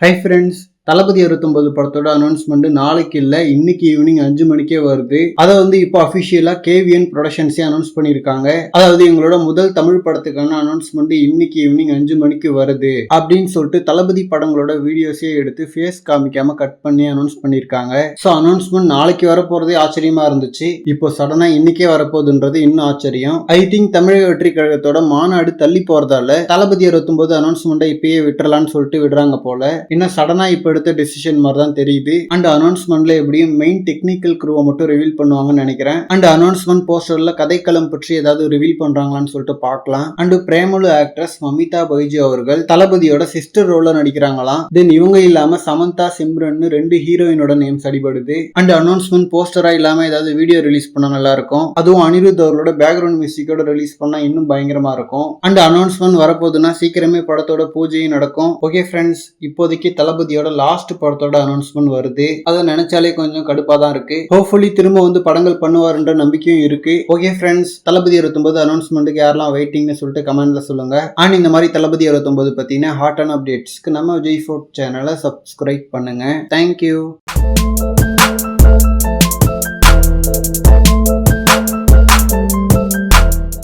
Hi friends, தளபதி 69 படத்தோட announcement நாளைக்கு இல்ல, இன்னைக்கு ஈவினிங் 5 மணிக்கே வருது. அதை இப்போ அபிஷியலா கேவிஎன் ப்ரொடக்ஷன்ஸே அனௌன்ஸ் பண்ணிருக்காங்க. அதாவது எங்களோட முதல் தமிழ் படத்துக்கான அனௌன்ஸ்மெண்ட் இன்னைக்கு ஈவினிங் 5 மணிக்கு வருது அப்படின்னு சொல்லிட்டு தளபதி படங்களோட வீடியோஸே எடுத்து ஃபேஸ் காமிக்காம கட் பண்ணி அனௌன்ஸ் பண்ணிருக்காங்க. ஸோ அனௌன்ஸ்மெண்ட் நாளைக்கு வரப்போறதே ஆச்சரியமா இருந்துச்சு. இப்போ சடனா இன்னைக்கே வரப்போகுதுன்றது இன்னும் ஆச்சரியம். ஐ திங்க் தமிழக வெற்றி கழகத்தோட மாநாடு தள்ளி போறதால தளபதி 69 அனௌன்ஸ்மெண்ட்டை இப்பயே விட்டுறலான்னு சொல்லிட்டு விடுறாங்க போல. இன்னும் சடனா இப்போ எடுத்த டெசிஷன் மாதிரி தான் தெரியுது. அண்ட் அனௌன்ஸ்மெண்ட்ல எப்படியும் மெயின் டெக்னிக்கல் க்ரூவை மட்டும் ரிவீல் பண்ணுவாங்கன்னு நினைக்கிறேன். அண்ட் அனௌன்ஸ்மெண்ட் போஸ்டர்ல கதைக்களம் பற்றி ஏதாவது ரிவீல் பண்றாங்களான்னு சொல்லிட்டு பார்க்கலாம். அண்ட் பிரேமலு ஆக்ட்ரஸ் மமிதா பைஜு அவர்கள் தளபதியோட சிஸ்டர் ரோல்ல நடிக்கிறாங்களாம். தென் இவங்க இல்லாம சமந்தா சிம்ரன் 2 ஹீரோயினோட நேம்ஸ் அடிபடுது. அண்ட் அனௌன்ஸ்மெண்ட் போஸ்டரா இல்லாம ஏதாவது வீடியோ ரிலீஸ் பண்ணா நல்லா இருக்கும். அதுவும் அனிருத் அவர்களோட பேக்ரவுண்ட் மியூசிக்கோட ரிலீஸ் பண்ணா இன்னும் பயங்கரமா இருக்கும். அண்ட் அனௌன்ஸ்மெண்ட் வரப்போகுதுன்னா சீக்கிரமே படத்தோட பூஜையும் நடக்கும். ஓகே ஃப்ரெண்ட்ஸ், இப்போதைக்கு தளபதியோட லாஸ்ட் படத்தோட அனௌன்ஸ்மெண்ட் வருது. அதை நினைச்சாலே கொஞ்சம் கடுப்பா தான் இருக்கு. ஹோப்ஃபுல்லி திரும்ப படங்கள் பண்ணுவாருன்ற நம்பிக்கையும் இருக்கு. ஓகே ஃப்ரெண்ட்ஸ், தளபதி 69 அனௌன்ஸ்மெண்ட்டுக்கு யாரெல்லாம் வெயிட்டிங்னு சொல்லிட்டு கமெண்ட்ல சொல்லுங்க. அண்ட் இந்த மாதிரி தளபதி 69 பத்தின ஹாட்டான அப்டேட்ஸ்க்கு நம்ம விஜய் ஃபோர்ட் சேனலை சப்ஸ்கிரைப் பண்ணுங்க. தேங்க்யூ.